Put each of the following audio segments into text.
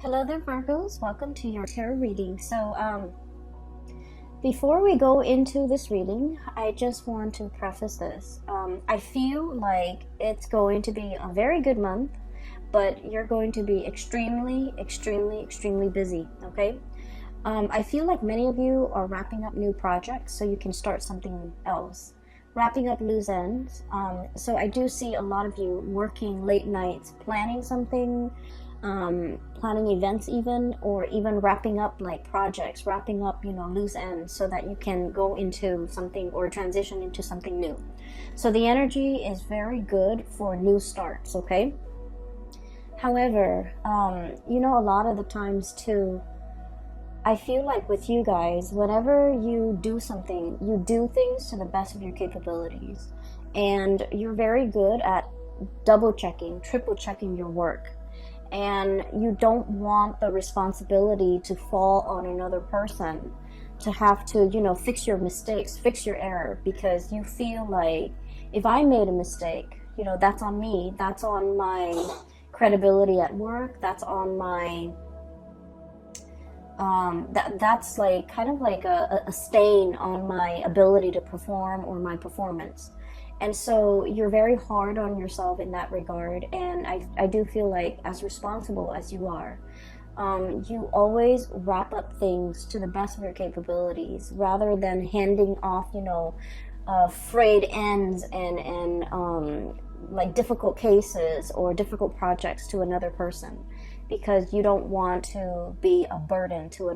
Hello there, Virgos. Welcome to your tarot reading. Before we go into this reading, I just want to preface this. I feel like it's going to be a very good month, but you're going to be extremely, extremely, extremely busy, okay? I feel like many of you are wrapping up new projects so you can start something else. Wrapping up loose ends. So I do see a lot of you working late nights, planning something, planning events even, or even wrapping up like projects, wrapping up, loose ends so that you can go into something or transition into something new. So the energy is very good for new starts, okay? However, a lot of the times too, I feel like with you guys, whenever you do something, you do things to the best of your capabilities. And you're very good at double checking, triple checking your work. And you don't want the responsibility to fall on another person, to have to, fix your mistakes, fix your error, because you feel like if I made a mistake, that's on me, that's on my credibility at work, that's on my that's like kind of like a stain on my ability to perform or my performance. And so you're very hard on yourself in that regard. And I do feel like, as responsible as you are, you always wrap up things to the best of your capabilities rather than handing off, frayed ends and like difficult cases or difficult projects to another person, because you don't want to be a burden to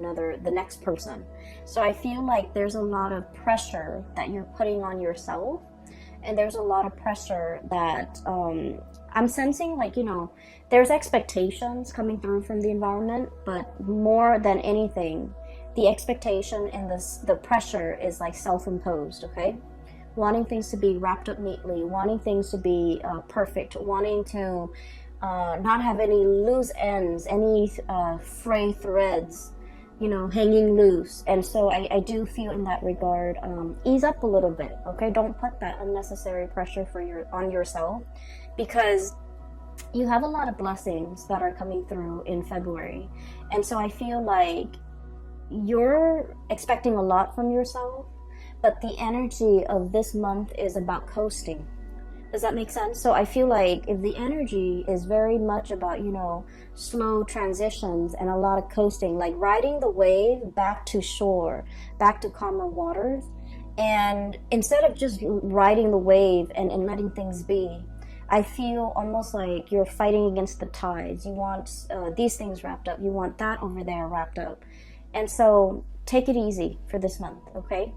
the next person. So I feel like there's a lot of pressure that you're putting on yourself. And there's a lot of pressure that I'm sensing, like, there's expectations coming through from the environment, but more than anything, the expectation and the pressure is like self-imposed, okay? Wanting things to be wrapped up neatly, wanting things to be perfect, wanting to not have any loose ends, any fray threads, hanging loose. And so I do feel in that regard, ease up a little bit, okay? Don't put that unnecessary pressure on yourself, because you have a lot of blessings that are coming through in February. And so I feel like you're expecting a lot from yourself, but the energy of this month is about coasting. Does that make sense? So I feel like if the energy is very much about, slow transitions and a lot of coasting, like riding the wave back to shore, back to calmer waters, and instead of just riding the wave and letting things be, I feel almost like you're fighting against the tides. You want these things wrapped up. You want that over there wrapped up. And so take it easy for this month, okay?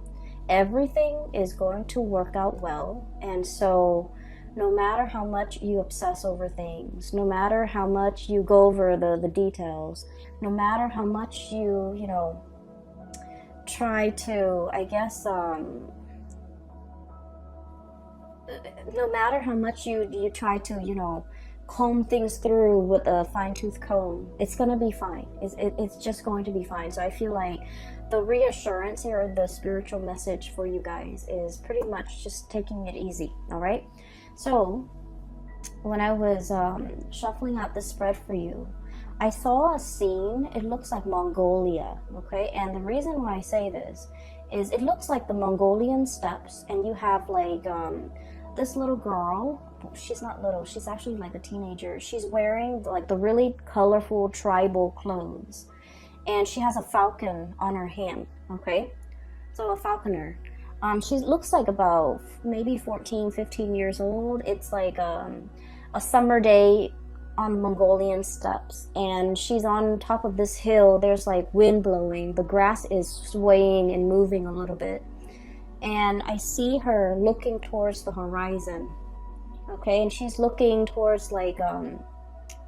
Everything is going to work out well. And so no matter how much you obsess over things, no matter how much you go over the details, no matter how much you try to, I guess, no matter how much you try to, comb things through with a fine-tooth comb, it's going to be fine. It's just going to be fine. So I feel like the reassurance here, or the spiritual message for you guys, is pretty much just taking it easy, all right? So when I was shuffling out the spread for you, I saw a scene. It looks like Mongolia, okay? And the reason why I say this is it looks like the Mongolian steppes, and you have like this little girl. She's not little, she's actually like a teenager. She's wearing like the really colorful tribal clothes, and she has a falcon on her hand, okay? So a falconer. She looks like about maybe 14, 15 years old. It's like a summer day on Mongolian steppes, and she's on top of this hill. There's like wind blowing. The grass is swaying and moving a little bit. And I see her looking towards the horizon, okay? And she's looking towards like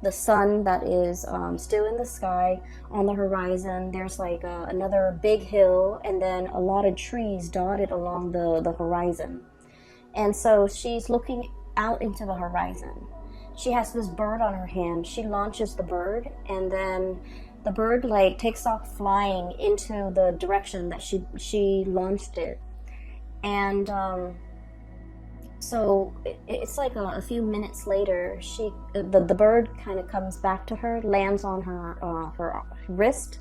the sun that is still in the sky on the horizon. There's like another big hill, and then a lot of trees dotted along the horizon. And so she's looking out into the horizon. She has this bird on her hand. She launches the bird, and then the bird like takes off flying into the direction that she launched it. And So it's like a few minutes later, the bird kind of comes back to her, lands on her wrist,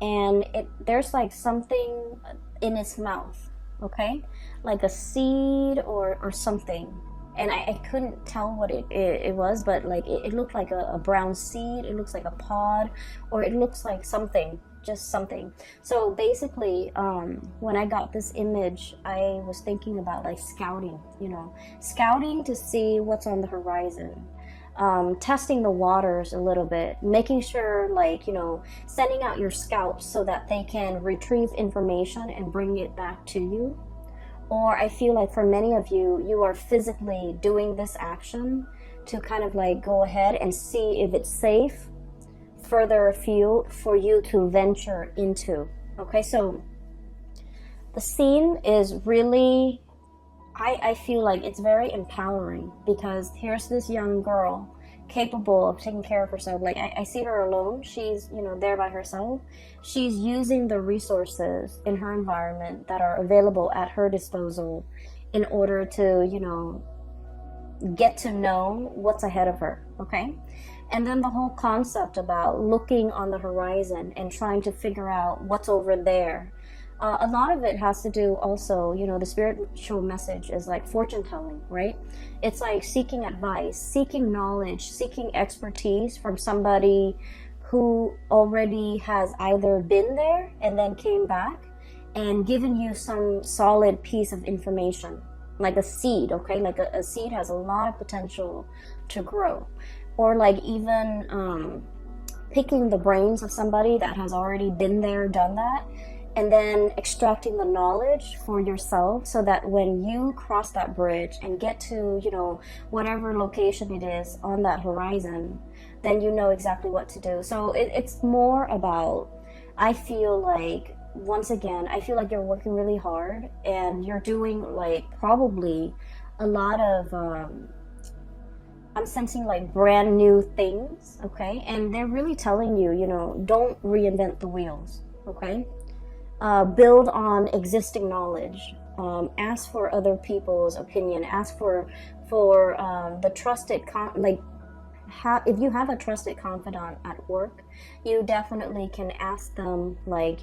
and there's like something in its mouth, okay, like a seed or something. And I couldn't tell what it was, but like it looked like a brown seed, it looks like a pod, or it looks like something, just something. So basically, when I got this image, I was thinking about like scouting, scouting to see what's on the horizon, testing the waters a little bit, making sure, like, sending out your scouts so that they can retrieve information and bring it back to you. Or I feel like for many of you, you are physically doing this action to kind of like go ahead and see if it's safe further afield for you to venture into. Okay, so the scene is really, I feel like it's very empowering, because here's this young girl capable of taking care of herself. Like I see her alone. She's, there by herself. She's using the resources in her environment that are available at her disposal in order to, get to know what's ahead of her. Okay. And then the whole concept about looking on the horizon and trying to figure out what's over there. A lot of it has to do also, the spiritual message is like fortune telling, right? It's like seeking advice, seeking knowledge, seeking expertise from somebody who already has either been there and then came back and given you some solid piece of information, like a seed, okay? Like a seed has a lot of potential to grow. Or like even picking the brains of somebody that has already been there, done that, and then extracting the knowledge for yourself so that when you cross that bridge and get to, whatever location it is on that horizon, then you know exactly what to do. So it's more about, I feel like, once again, I feel like you're working really hard and you're doing like probably a lot of, I'm sensing like brand new things, okay? And they're really telling you, don't reinvent the wheels, okay? Build on existing knowledge. Ask for other people's opinion. Ask for the trusted if you have a trusted confidant at work, you definitely can ask them, like,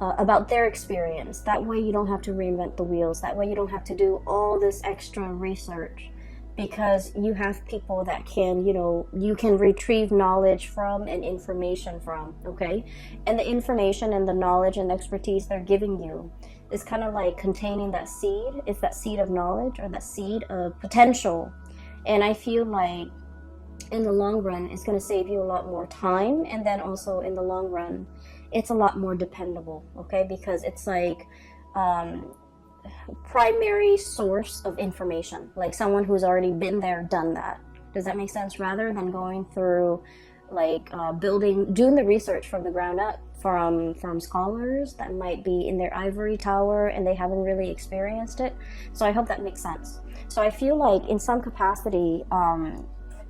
about their experience. That way you don't have to reinvent the wheels. That way you don't have to do all this extra research, because you have people that can, you can retrieve knowledge from and information from, okay? And the information and the knowledge and expertise they're giving you is kind of like containing that seed. It's that seed of knowledge or that seed of potential. And I feel like in the long run, it's going to save you a lot more time. And then also in the long run, it's a lot more dependable, okay? Because it's like, primary source of information, like someone who's already been there, done that. Does that make sense? Rather than going through like doing the research from the ground up from scholars that might be in their ivory tower and they haven't really experienced it. So I hope that makes sense. So I feel like in some capacity,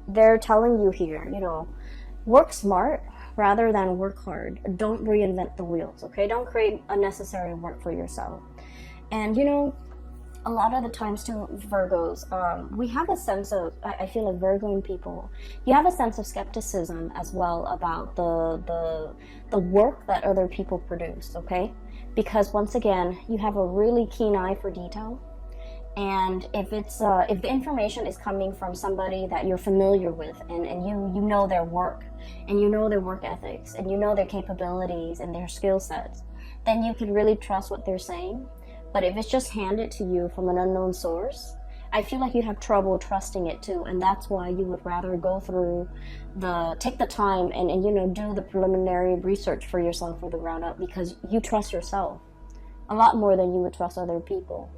they're telling you here, work smart rather than work hard. Don't reinvent the wheels, okay? Don't create unnecessary work for yourself. And a lot of the times too, Virgos, we have a sense of, I feel like Virgoing people, you have a sense of skepticism as well about the work that other people produce, okay? Because once again, you have a really keen eye for detail. And if the information is coming from somebody that you're familiar with, and you know their work, and you know their work ethics, and you know their capabilities and their skill sets, then you can really trust what they're saying. But if it's just handed to you from an unknown source, I feel like you have trouble trusting it too. And that's why you would rather go through take the time and do the preliminary research for yourself from the ground up, because you trust yourself a lot more than you would trust other people.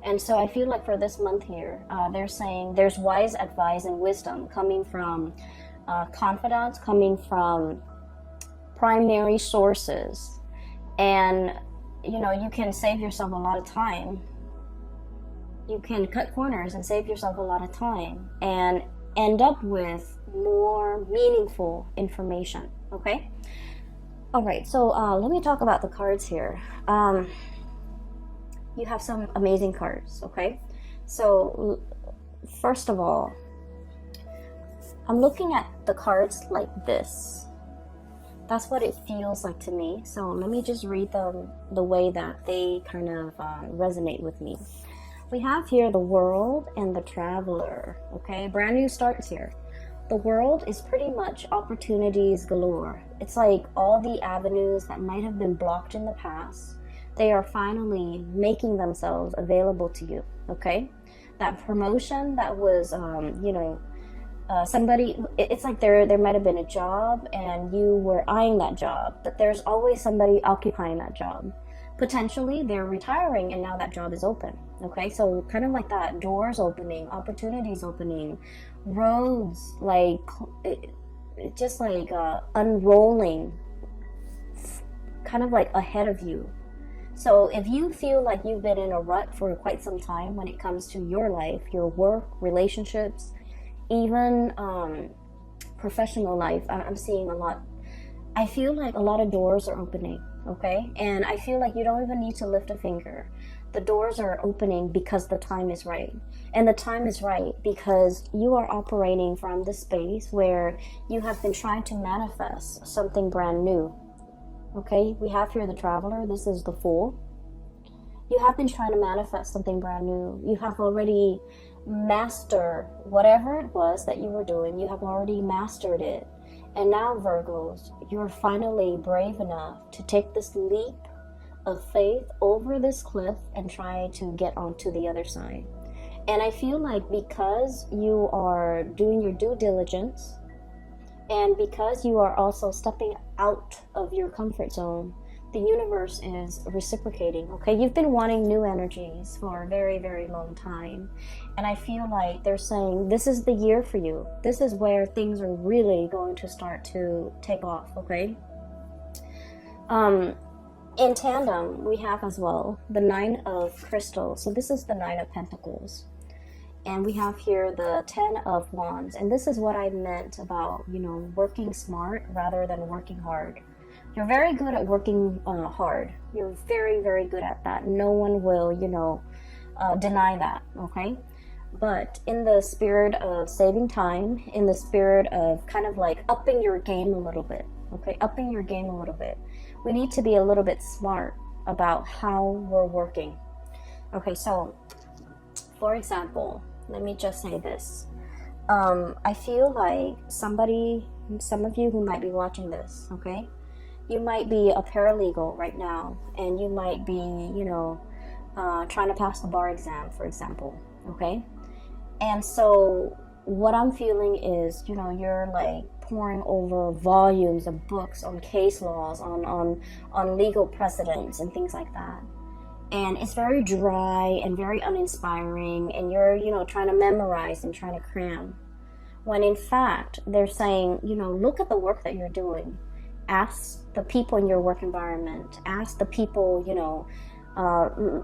And so I feel like for this month here, they're saying there's wise advice and wisdom coming from confidants, coming from primary sources. And you can save yourself a lot of time. You can cut corners and save yourself a lot of time and end up with more meaningful information, okay? All right, so let me talk about the cards here. You have some amazing cards, okay? So, first of all, I'm looking at the cards like this. That's what it feels like to me. So let me just read them the way that they kind of resonate with me. We have here the World and the Traveler. Okay, brand new starts here. The World is pretty much opportunities galore. It's like all the avenues that might have been blocked in the past, they are finally making themselves available to you. Okay, that promotion that was, somebody, it's like there might have been a job and you were eyeing that job, but there's always somebody occupying that job. Potentially they're retiring and now that job is open. Okay, so kind of like that, doors opening, opportunities opening, roads like just like unrolling kind of like ahead of you. So if you feel like you've been in a rut for quite some time when it comes to your life, your work, relationships, even professional life, I'm seeing a lot. I feel like a lot of doors are opening, okay? And I feel like you don't even need to lift a finger. The doors are opening because the time is right. And the time is right because you are operating from the space where you have been trying to manifest something brand new. Okay, we have here the Traveler. This is the Fool. You have been trying to manifest something brand new. You have already mastered whatever it was that you were doing. You have already mastered it. And now, Virgos, you're finally brave enough to take this leap of faith over this cliff and try to get onto the other side. And I feel like because you are doing your due diligence and because you are also stepping out of your comfort zone, the universe is reciprocating. Okay, you've been wanting new energies for a very, very long time, and I feel like they're saying this is the year for you. This is where things are really going to start to take off. Okay, in tandem we have as well the Nine of Crystals. So this is the Nine of Pentacles, and we have here the Ten of Wands. And this is what I meant about, working smart rather than working hard. You're very good at working hard. You're very, very good at that. No one will, deny that, okay? But in the spirit of saving time, in the spirit of kind of like upping your game a little bit, okay? Upping your game a little bit. We need to be a little bit smart about how we're working. Okay, so, for example, let me just say this. I feel like some of you who might be watching this, okay? You might be a paralegal right now, and you might be, trying to pass the bar exam, for example, okay? And so what I'm feeling is, you're like pouring over volumes of books on case laws, on legal precedents and things like that. And it's very dry and very uninspiring, and you're, trying to memorize and trying to cram. When in fact, they're saying, look at the work that you're doing. Ask the people in your work environment. Ask the people,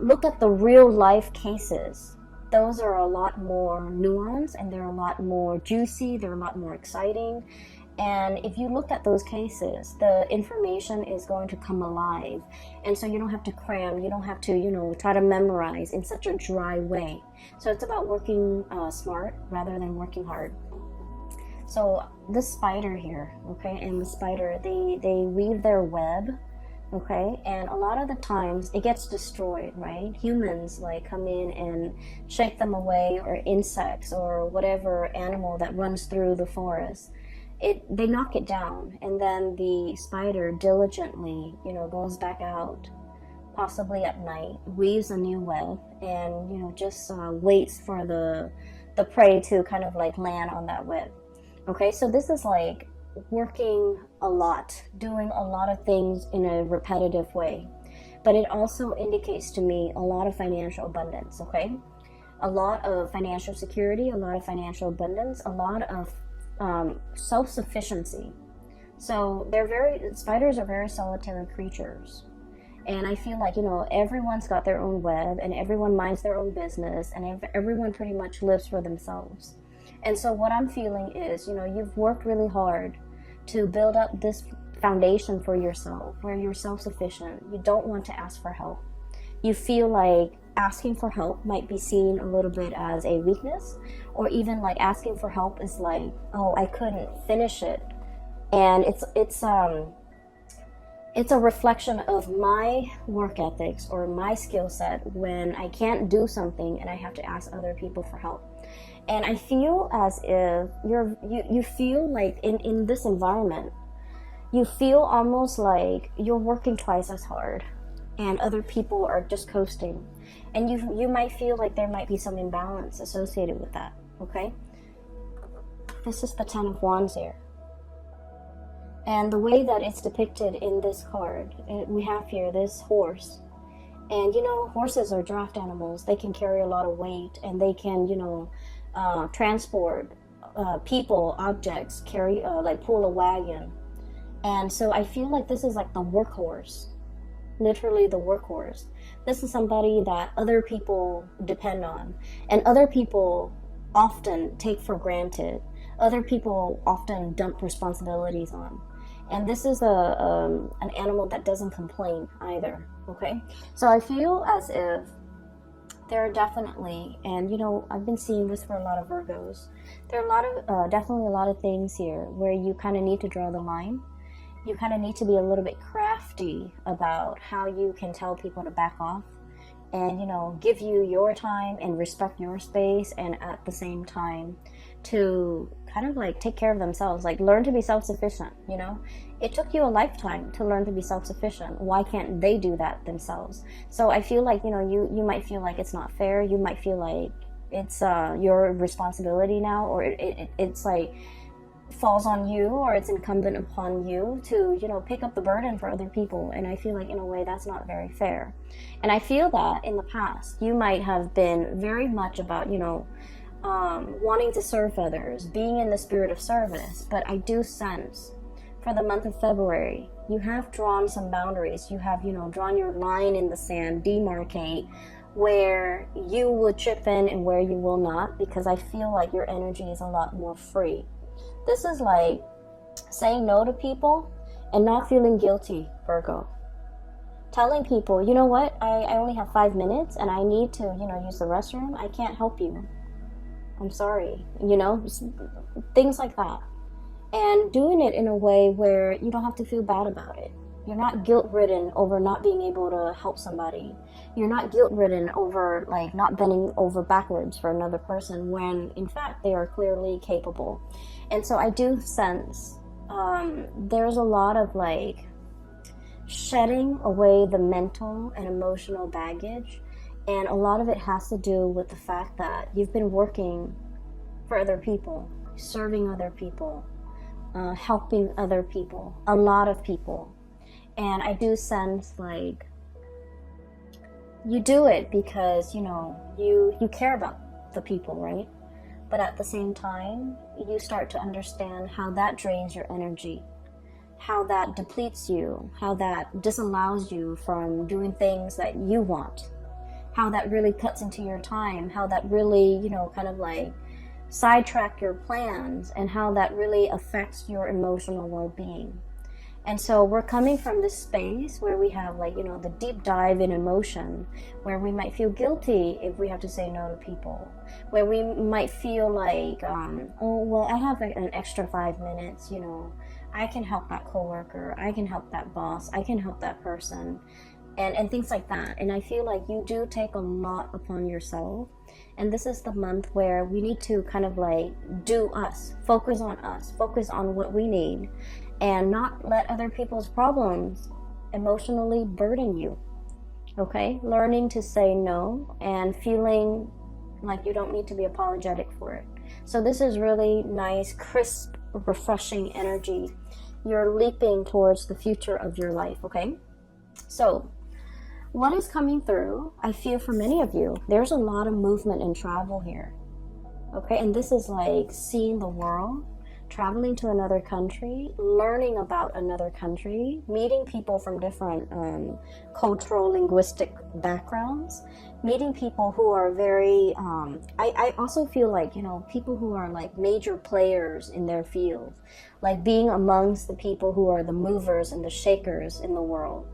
look at the real life cases. Those are a lot more nuanced, and they're a lot more juicy. They're a lot more exciting. And if you look at those cases, the information is going to come alive. And so you don't have to cram. You don't have to, try to memorize in such a dry way. So it's about working smart rather than working hard. So the spider here, okay, and the spider, they weave their web, okay, and a lot of the times it gets destroyed, right? Humans like come in and shake them away, or insects or whatever animal that runs through the forest. They knock it down, and then the spider diligently, goes back out, possibly at night, weaves a new web, and just waits for the prey to kind of like land on that web. Okay, so this is like working a lot, doing a lot of things in a repetitive way. But it also indicates to me a lot of financial abundance, okay? A lot of financial security, a lot of financial abundance, a lot of self-sufficiency. So spiders are very solitary creatures. And I feel like, everyone's got their own web, and everyone minds their own business, and everyone pretty much lives for themselves. And so what I'm feeling is, you've worked really hard to build up this foundation for yourself where you're self-sufficient. You don't want to ask for help. You feel like asking for help might be seen a little bit as a weakness, or even like asking for help is like, oh, I couldn't finish it. And it's a reflection of my work ethics or my skill set when I can't do something and I have to ask other people for help. And I feel as if you feel like in this environment, you feel almost like you're working twice as hard and other people are just coasting. And you might feel like there might be some imbalance associated with that, okay? This is the Ten of Wands here. And the way that it's depicted in this card, we have here this horse. And, you know, horses are draft animals. They can carry a lot of weight and they can, you know, transport people, objects, carry, like pull a wagon. And so I feel like this is like the workhorse, literally the workhorse. This is somebody that other people depend on, and other people often take for granted. Other people often dump responsibilities on. And this is an animal that doesn't complain either, okay? So I feel as if there are definitely, and you know, I've been seeing this for a lot of Virgos, there are a lot of, definitely a lot of things here where you kind of need to draw the line. You kind of need to be a little bit crafty about how you can tell people to back off and, you know, give you your time and respect your space, and at the same time to kind of like take care of themselves, like learn to be self-sufficient. You know, it took you a lifetime to learn to be self-sufficient. Why can't they do that themselves? So I feel like, you know, you might feel like it's not fair. You might feel like it's your responsibility now, or it's like falls on you, or it's incumbent upon you to, you know, pick up the burden for other people. And I feel like in a way that's not very fair. And I feel that in the past you might have been very much about, you know, wanting to serve others, being in the spirit of service. But I do sense for the month of February, you have drawn some boundaries. You have, you know, drawn your line in the sand, demarcate where you would chip in and where you will not, because I feel like your energy is a lot more free. This is like saying no to people and not feeling guilty, Virgo. Telling people, you know what, I only have 5 minutes and I need to, you know, use the restroom. I can't help you. I'm sorry. You know, things like that. And doing it in a way where you don't have to feel bad about it. You're not guilt-ridden over not being able to help somebody. You're not guilt-ridden over like not bending over backwards for another person when in fact they are clearly capable. And so I do sense there's a lot of like shedding away the mental and emotional baggage, and a lot of it has to do with the fact that you've been working for other people, serving other people, helping other people, a lot of people. And I do sense like you do it because, you know, you care about the people, right? But at the same time, you start to understand how that drains your energy, how that depletes you, how that disallows you from doing things that you want, how that really cuts into your time, how that really, you know, kind of like sidetrack your plans, and how that really affects your emotional well-being. And so we're coming from this space where we have like, you know, the deep dive in emotion, where we might feel guilty if we have to say no to people, where we might feel like, oh, well, I have like an extra 5 minutes, you know, I can help that coworker, I can help that boss, I can help that person, and things like that. And I feel like you do take a lot upon yourself. And this is the month where we need to kind of like do us, focus on what we need, and not let other people's problems emotionally burden you, okay? Learning to say no and feeling like you don't need to be apologetic for it. So this is really nice, crisp, refreshing energy. You're leaping towards the future of your life, okay? So what is coming through, I feel for many of you, there's a lot of movement and travel here, okay? And this is like seeing the world, traveling to another country, learning about another country, meeting people from different cultural, linguistic backgrounds, meeting people who are very, I also feel like, you know, people who are like major players in their field, like being amongst the people who are the movers and the shakers in the world.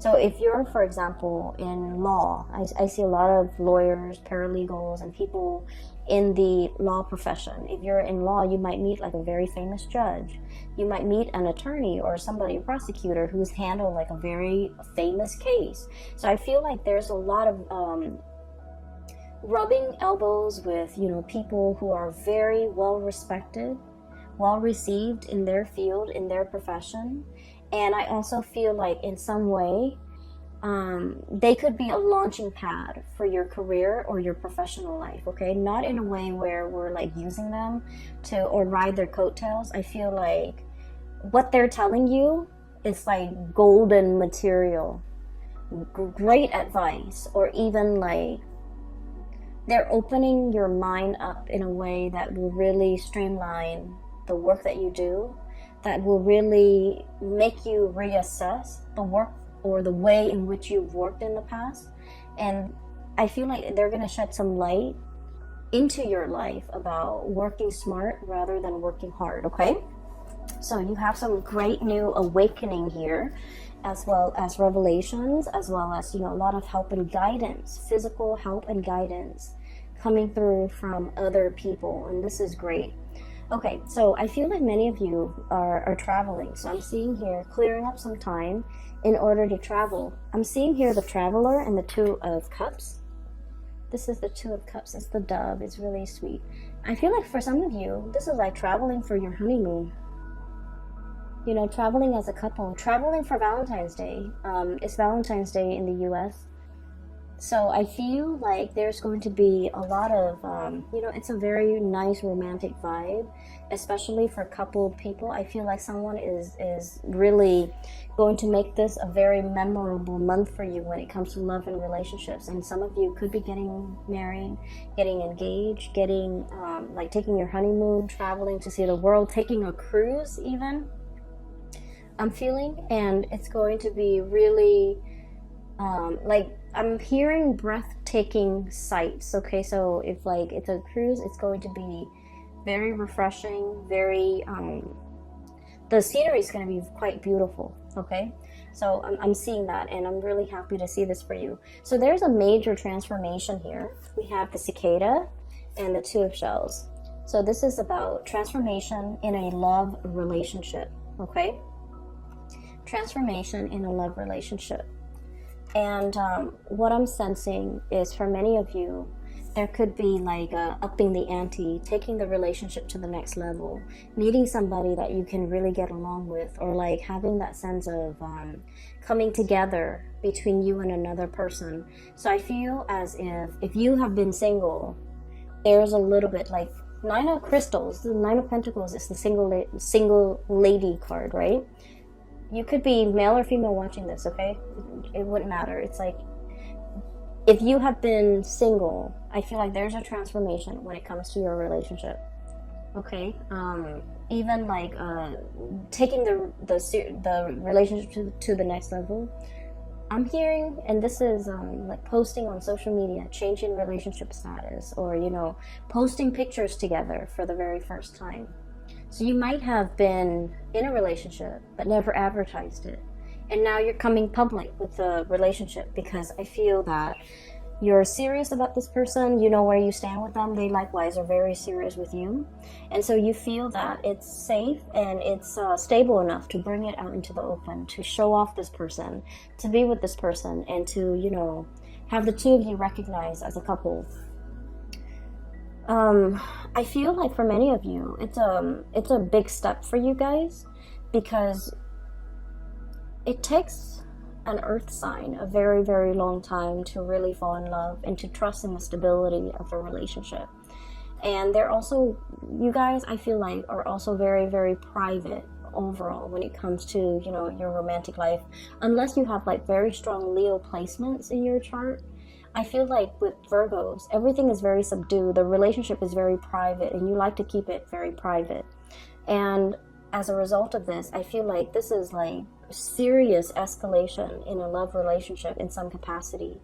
So if you're, for example, in law, I see a lot of lawyers, paralegals, and people in the law profession. If you're in law, you might meet like a very famous judge. You might meet an attorney or somebody, a prosecutor, who's handled like a very famous case. So I feel like there's a lot of rubbing elbows with, you know, people who are very well respected, well received in their field, in their profession. And I also feel like in some way, they could be a launching pad for your career or your professional life, okay? Not in a way where we're like using them to, or ride their coattails. I feel like what they're telling you is like golden material, great advice, or even like they're opening your mind up in a way that will really streamline the work that you do, that will really make you reassess the work or the way in which you've worked in the past. And I feel like they're going to shed some light into your life about working smart rather than working hard, okay? So you have some great new awakening here, as well as revelations, as well as, you know, a lot of help and guidance, physical help and guidance coming through from other people, and this is great. Okay, so I feel like many of you are traveling. So I'm seeing here clearing up some time in order to travel. I'm seeing here the Traveler and the Two of Cups. This is the Two of Cups. It's the dove. It's really sweet. I feel like for some of you, this is like traveling for your honeymoon. You know, traveling as a couple. Traveling for Valentine's Day. It's Valentine's Day in the US. So I feel like there's going to be a lot of, you know, it's a very nice romantic vibe, especially for coupled people. I feel like someone is really going to make this a very memorable month for you when it comes to love and relationships. And some of you could be getting married, getting engaged, getting, like taking your honeymoon, traveling to see the world, taking a cruise even, I'm feeling. And it's going to be really, like, I'm hearing breathtaking sights, okay? So if like it's a cruise, it's going to be very refreshing, very, the scenery is going to be quite beautiful, okay? So I'm seeing that, and I'm really happy to see this for you. So there's a major transformation here. We have the cicada and the Two of Shells. So this is about transformation in a love relationship, okay? Transformation in a love relationship. And what I'm sensing is for many of you, there could be like upping the ante, taking the relationship to the next level, meeting somebody that you can really get along with, or like having that sense of coming together between you and another person. So I feel as if you have been single, there's a little bit like Nine of Crystals, the Nine of Pentacles is the single lady card, right? You could be male or female watching this, okay? It wouldn't matter. It's like, if you have been single, I feel like there's a transformation when it comes to your relationship, okay? Even like taking the relationship to the next level. I'm hearing, and this is like posting on social media, changing relationship status, or, you know, posting pictures together for the very first time. So you might have been in a relationship but never advertised it, and now you're coming public with the relationship because I feel that you're serious about this person, you know where you stand with them, they likewise are very serious with you, and so you feel that it's safe and it's stable enough to bring it out into the open, to show off this person, to be with this person, and to, you know, have the two of you recognized as a couple. I feel like for many of you, it's a big step for you guys, because it takes an earth sign a very, very long time to really fall in love and to trust in the stability of a relationship. And they're also, you guys, I feel like, are also very, very private overall when it comes to, you know, your romantic life. Unless you have like very strong Leo placements in your chart, I feel like with Virgos, everything is very subdued. The relationship is very private, and you like to keep it very private. And as a result of this, I feel like this is like serious escalation in a love relationship in some capacity,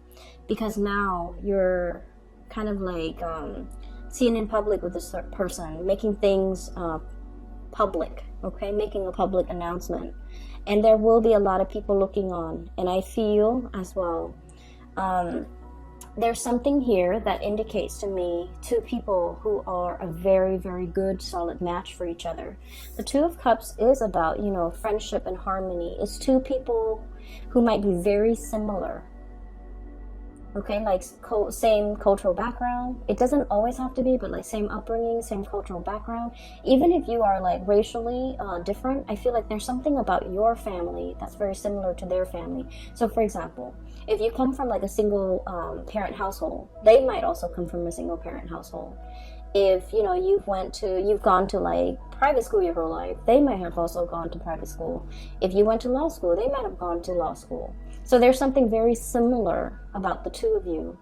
because now you're kind of like seen in public with this person, making things public, okay, making a public announcement. And there will be a lot of people looking on. And I feel as well, there's something here that indicates to me two people who are a very, very good, solid match for each other. The Two of Cups is about, you know, friendship and harmony. It's two people who might be very similar. Okay, like same cultural background. It doesn't always have to be, but like same upbringing, same cultural background. Even if you are like racially different, I feel like there's something about your family that's very similar to their family. So for example, if you come from like a single parent household, they might also come from a single parent household. If you know you've gone to like private school your whole life, they might have also gone to private school. If you went to law school, they might have gone to law school. So there's something very similar about the two of you,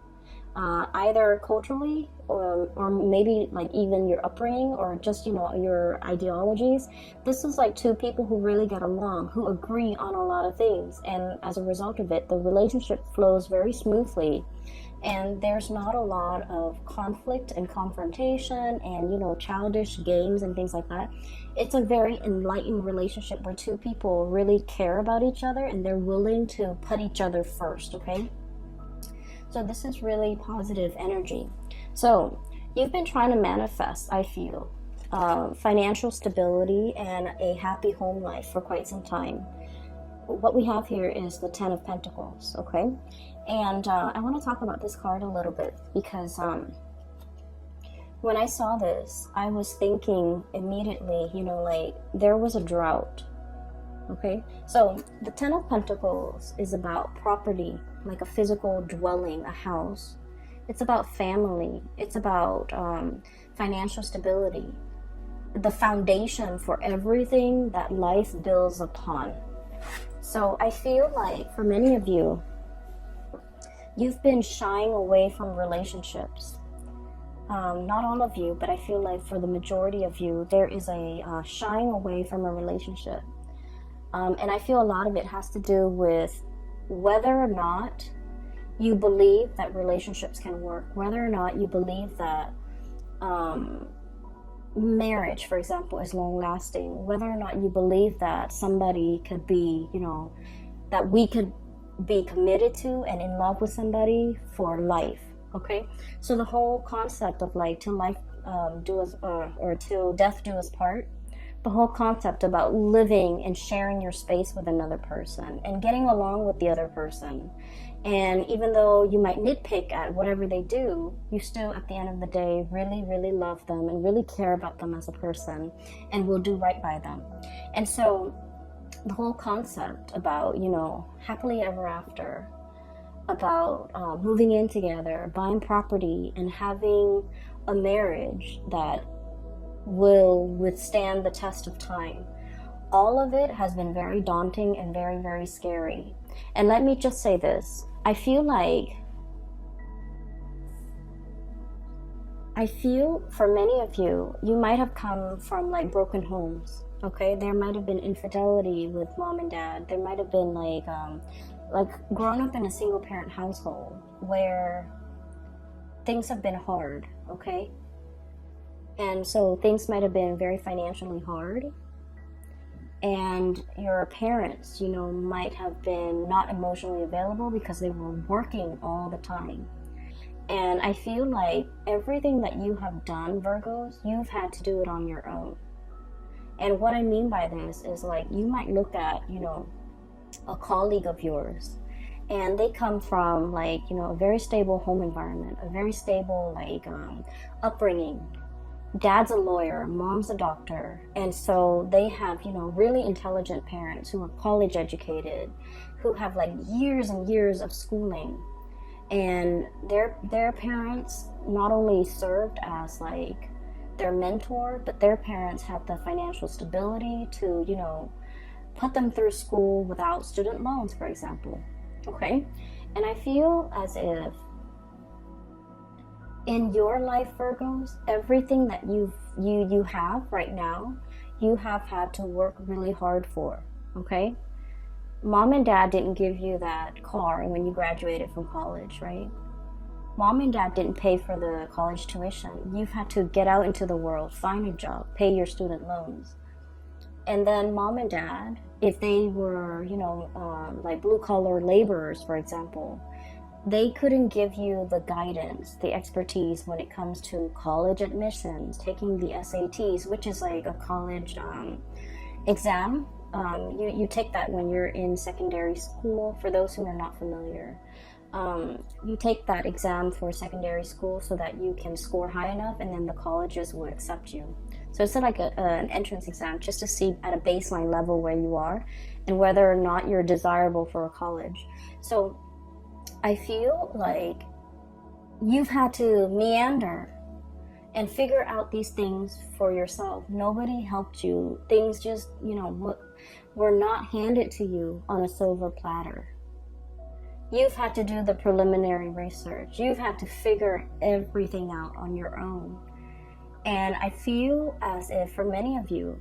either culturally or maybe like even your upbringing or just, you know, your ideologies. This is like two people who really get along, who agree on a lot of things. And as a result of it, the relationship flows very smoothly. And there's not a lot of conflict and confrontation and, you know, childish games and things like that. It's a very enlightened relationship where two people really care about each other and they're willing to put each other first, okay? So this is really positive energy. So you've been trying to manifest, I feel, financial stability and a happy home life for quite some time. What we have here is the Ten of Pentacles, okay? And I want to talk about this card a little bit because when I saw this, I was thinking immediately, you know, like there was a drought, okay? So the Ten of Pentacles is about property, like a physical dwelling, a house. It's about family. It's about financial stability, the foundation for everything that life builds upon. So I feel like for many of you, you've been shying away from relationships. Not all of you, but I feel like for the majority of you, there is a shying away from a relationship. And I feel a lot of it has to do with whether or not you believe that relationships can work, whether or not you believe that marriage, for example, is long lasting, whether or not you believe that somebody could be, you know, that we could be committed to and in love with somebody for life. Okay, so the whole concept of like till life do us or till death do us part, the whole concept about living and sharing your space with another person and getting along with the other person, and even though you might nitpick at whatever they do, you still at the end of the day really, really love them and really care about them as a person and will do right by them. And so the whole concept about, you know, happily ever after, about moving in together, buying property, and having a marriage that will withstand the test of time. All of it has been very daunting and very, very scary. And let me just say this. I feel for many of you, you might have come from like broken homes. Okay, there might have been infidelity with mom and dad. There might have been like grown up in a single parent household where things have been hard, okay? And so things might have been very financially hard. And your parents, you know, might have been not emotionally available because they were working all the time. And I feel like everything that you have done, Virgos, you've had to do it on your own. And what I mean by this is like you might look at, you know, a colleague of yours and they come from like, you know, a very stable home environment, a very stable like upbringing. Dad's a lawyer, mom's a doctor, and so they have, you know, really intelligent parents who are college educated, who have like years and years of schooling. And their parents not only served as like their mentor, but their parents had the financial stability to, you know, put them through school without student loans, for example. Okay? And I feel as if in your life, Virgos, everything that you have right now, you have had to work really hard for. Okay? Mom and dad didn't give you that car when you graduated from college, right? Mom and dad didn't pay for the college tuition. You've had to get out into the world, find a job, pay your student loans. And then mom and dad, if they were, like blue collar laborers, for example, they couldn't give you the guidance, the expertise when it comes to college admissions, taking the SATs, which is like a college exam. You take that when you're in secondary school. For those who are not familiar, you take that exam for secondary school so that you can score high enough, and then the colleges will accept you. So it's like an entrance exam, just to see at a baseline level where you are and whether or not you're desirable for a college. So I feel like you've had to meander and figure out these things for yourself. Nobody helped you. Things just, were not handed to you on a silver platter. You've had to do the preliminary research. You've had to figure everything out on your own. And I feel as if for many of you,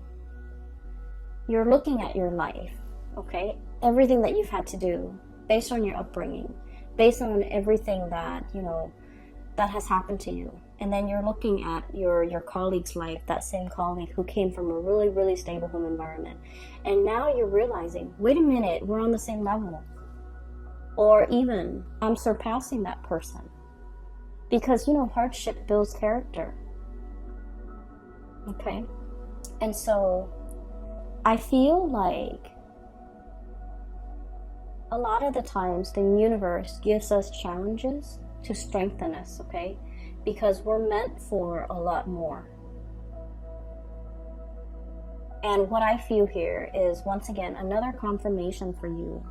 you're looking at your life, okay? Everything that you've had to do based on your upbringing, based on everything that, that has happened to you. And then you're looking at your colleague's life, that same colleague who came from a really, really stable home environment. And now you're realizing, wait a minute, we're on the same level. Or even, I'm surpassing that person. Because, hardship builds character. Okay? And so, I feel like a lot of the times the universe gives us challenges to strengthen us, okay? Because we're meant for a lot more. And what I feel here is, once again, another confirmation for you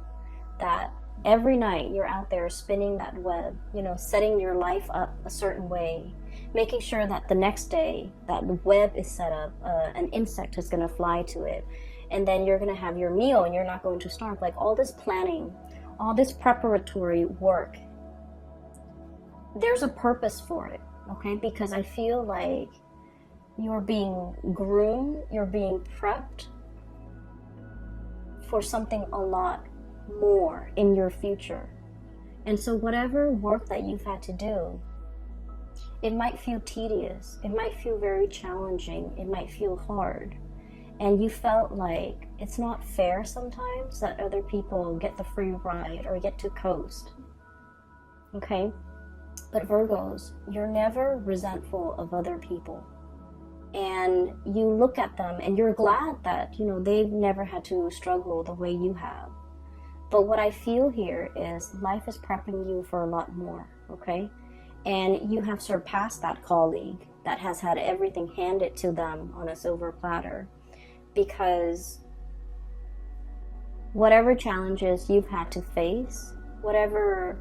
that every night you're out there spinning that web, setting your life up a certain way, making sure that the next day that the web is set up, an insect is going to fly to it, and then you're going to have your meal and you're not going to starve. Like all this planning, all this preparatory work, there's a purpose for it, okay? Because I feel like you're being groomed, you're being prepped for something a lot more in your future. And so whatever work that you've had to do, it might feel tedious, it might feel very challenging, it might feel hard, and you felt like it's not fair sometimes that other people get the free ride or get to coast, okay? But Virgos, you're never resentful of other people, and you look at them and you're glad that they've never had to struggle the way you have. But what I feel here is life is prepping you for a lot more, okay? And you have surpassed that colleague that has had everything handed to them on a silver platter, because whatever challenges you've had to face, whatever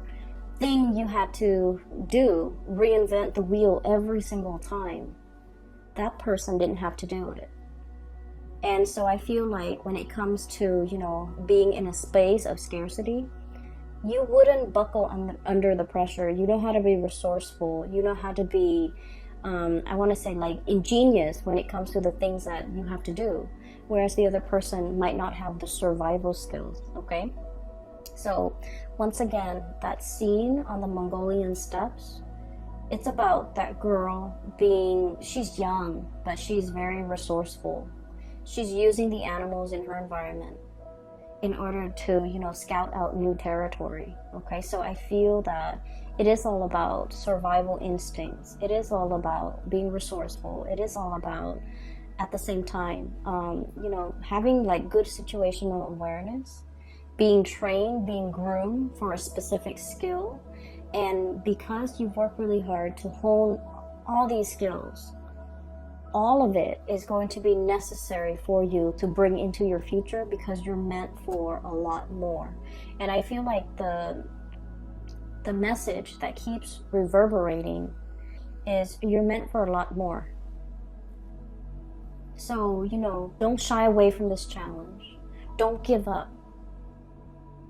thing you had to do, reinvent the wheel every single time, that person didn't have to do it. And so I feel like when it comes to, being in a space of scarcity, you wouldn't buckle under the pressure. You know how to be resourceful. You know how to be, I want to say like ingenious when it comes to the things that you have to do. Whereas the other person might not have the survival skills, okay? So once again, that scene on the Mongolian steppes, it's about that girl she's young, but she's very resourceful. She's using the animals in her environment in order to, scout out new territory, okay? So I feel that it is all about survival instincts. It is all about being resourceful. It is all about, at the same time, having like good situational awareness, being trained, being groomed for a specific skill. And because you've worked really hard to hone all these skills, all of it is going to be necessary for you to bring into your future, because you're meant for a lot more. And I feel like the message that keeps reverberating is you're meant for a lot more. So, don't shy away from this challenge. Don't give up,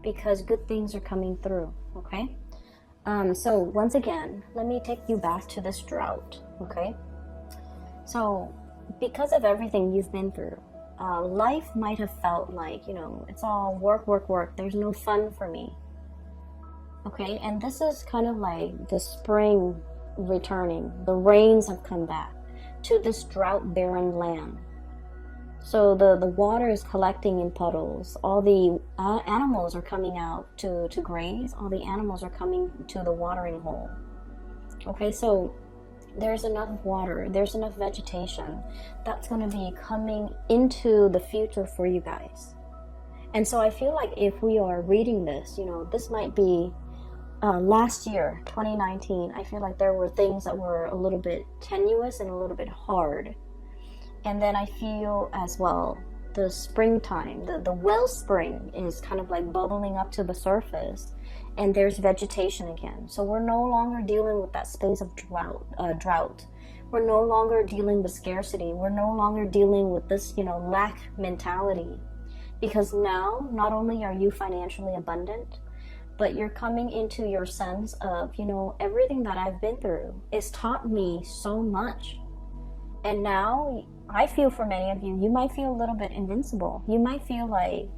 because good things are coming through, okay? So once again, let me take you back to this drought, okay? So because of everything you've been through, life might have felt like, it's all work, work, work. There's no fun for me, okay? And this is kind of like the spring returning. The rains have come back to this drought-barren land. So the water is collecting in puddles. All the animals are coming out to graze. All the animals are coming to the watering hole. Okay, so there's enough water, there's enough vegetation that's going to be coming into the future for you guys. And so I feel like if we are reading this, you know, this might be last year, 2019. I feel like there were things that were a little bit tenuous and a little bit hard. And then I feel as well the springtime, the wellspring is kind of like bubbling up to the surface, and there's vegetation again. So we're no longer dealing with that space of drought. We're no longer dealing with scarcity. We're no longer dealing with this, you know, lack mentality. Because now, not only are you financially abundant, but you're coming into your sense of, you know, everything that I've been through has taught me so much. And now, I feel for many of you, you might feel a little bit invincible. You might feel like,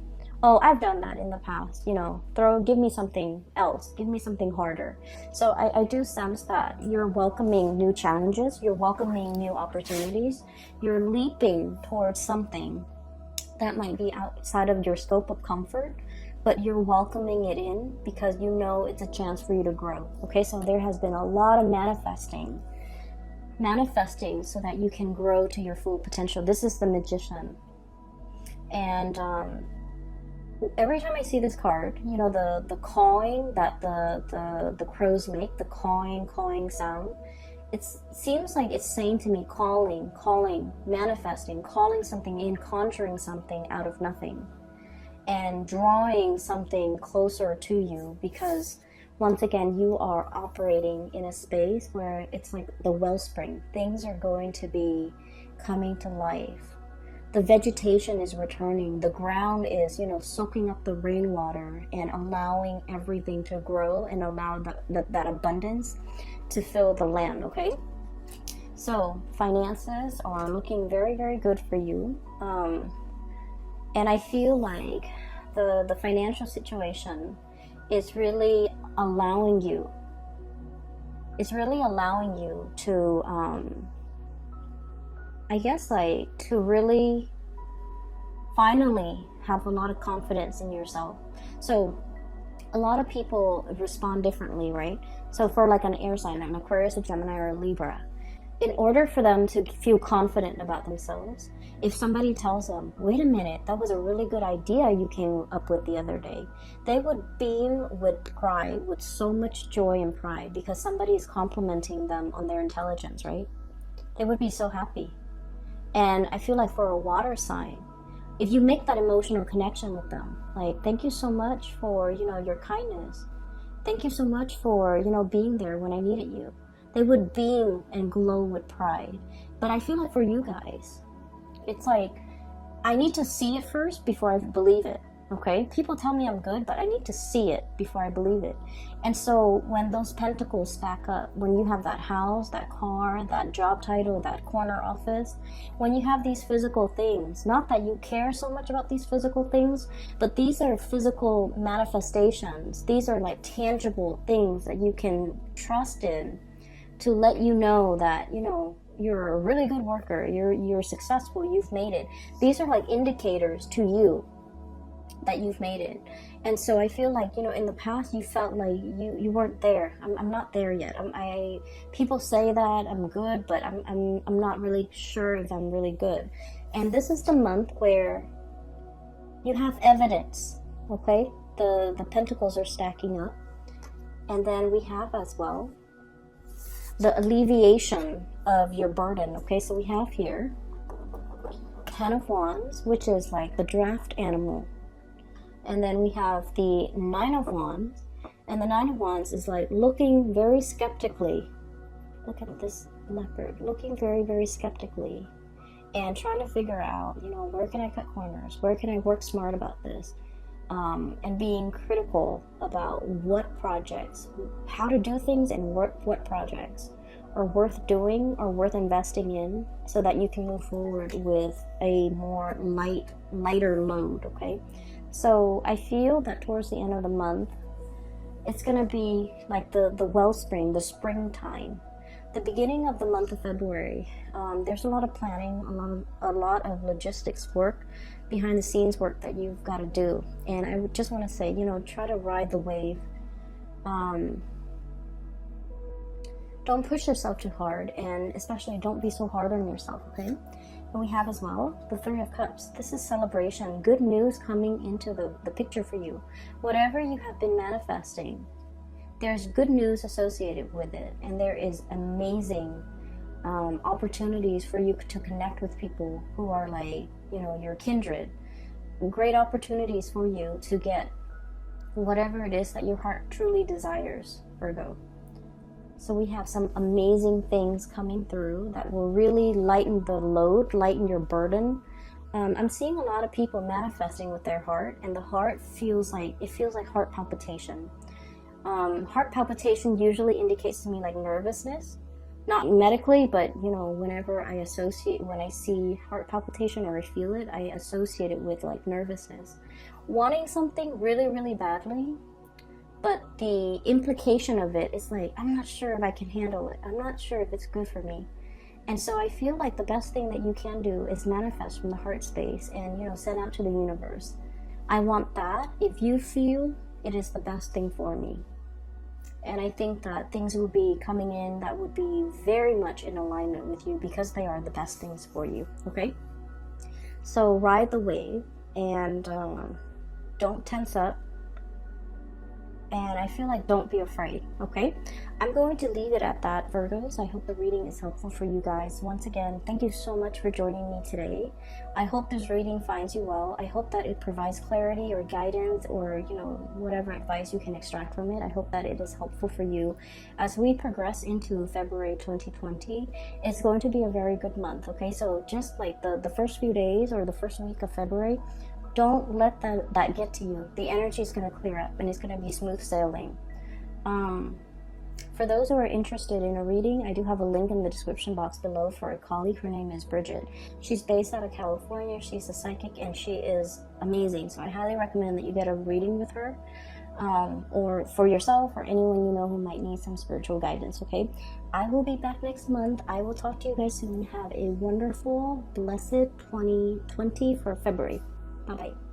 oh, I've done that in the past, you know, give me something else, give me something harder. So I do sense that you're welcoming new challenges, you're welcoming new opportunities, you're leaping towards something that might be outside of your scope of comfort, but you're welcoming it in because you know it's a chance for you to grow. Okay, so there has been a lot of manifesting so that you can grow to your full potential. This is the Magician. And every time I see this card, you know, the cawing that the crows make, the cawing sound, it seems like it's saying to me, calling, manifesting, calling something in, conjuring something out of nothing, and drawing something closer to you, because once again, you are operating in a space where it's like the wellspring. Things are going to be coming to life. The vegetation is returning. The ground is, you know, soaking up the rainwater and allowing everything to grow and allow that abundance to fill the land, okay? So finances are looking very, very good for you. And I feel like the financial situation is really allowing you to I guess like to really finally have a lot of confidence in yourself. So a lot of people respond differently, right? So for like an air sign, an Aquarius, a Gemini, or a Libra, in order for them to feel confident about themselves, if somebody tells them, wait a minute, that was a really good idea you came up with the other day, they would beam with pride, with so much joy and pride, because somebody is complimenting them on their intelligence, right? They would be so happy. And I feel like for a water sign, if you make that emotional connection with them, like, thank you so much for, you know, your kindness. Thank you so much for, you know, being there when I needed you. They would beam and glow with pride. But I feel like for you guys, it's like, I need to see it first before I believe it, okay? People tell me I'm good, but I need to see it before I believe it. And so when those pentacles stack up, when you have that house, that car, that job title, that corner office, when you have these physical things, not that you care so much about these physical things, but these are physical manifestations. These are like tangible things that you can trust in to let you know that, you know, you're a really good worker, you're successful, you've made it. These are like indicators to you that you've made it. And so I feel like, you know, in the past you felt like you weren't there. I'm not there yet. People say that I'm good, but I'm not really sure if I'm really good. And this is the month where you have evidence, okay? The pentacles are stacking up. And then we have as well the alleviation of your burden, okay? So we have here 10 of Wands, which is like the draft animal. And then we have the 9 of Wands, and the 9 of Wands is like looking very skeptically. Look at this leopard, looking very, very skeptically and trying to figure out, you know, where can I cut corners? Where can I work smart about this? And being critical about what projects, how to do things, and what projects are worth doing or worth investing in, so that you can move forward with a more lighter load, okay? So I feel that towards the end of the month, it's gonna be like the wellspring, the springtime. the beginning of the month of February, there's a lot of planning, a lot of logistics work, behind the scenes work that you've got to do. And I would just want to say, you know, try to ride the wave. Don't push yourself too hard, and especially don't be so hard on yourself, okay? And we have as well the Three of Cups. This is celebration, good news coming into the picture for you. Whatever you have been manifesting, there's good news associated with it, and there is amazing opportunities for you to connect with people who are like, you know, your kindred. Great opportunities for you to get whatever it is that your heart truly desires, Virgo. So we have some amazing things coming through that will really lighten the load, lighten your burden. I'm seeing a lot of people manifesting with their heart, and the heart feels like heart palpitation. Heart palpitation usually indicates to me like nervousness, not medically, but you know, when I see heart palpitation or I feel it, I associate it with like nervousness, wanting something really, really badly. But the implication of it is like, I'm not sure if I can handle it. I'm not sure if it's good for me. And so I feel like the best thing that you can do is manifest from the heart space and, you know, send out to the universe. I want that. If you feel it is the best thing for me. And I think that things will be coming in that would be very much in alignment with you because they are the best things for you, okay? So ride the wave and don't tense up. And I feel like don't be afraid, okay? I'm going to leave it at that, Virgos. I hope the reading is helpful for you guys. Once again, thank you so much for joining me today. I hope this reading finds you well. I hope that it provides clarity or guidance or, you know, whatever advice you can extract from it. I hope that it is helpful for you. As we progress into February 2020, it's going to be a very good month, okay? So just like the first few days or the first week of February, don't let that get to you. The energy is going to clear up and it's going to be smooth sailing. For those who are interested in a reading, I do have a link in the description box below for a colleague. Her name is Bridget. She's based out of California. She's a psychic and she is amazing. So I highly recommend that you get a reading with her, or for yourself or anyone you know who might need some spiritual guidance, okay? I will be back next month. I will talk to you guys soon. Have a wonderful, blessed 2020 for February. Bye-bye.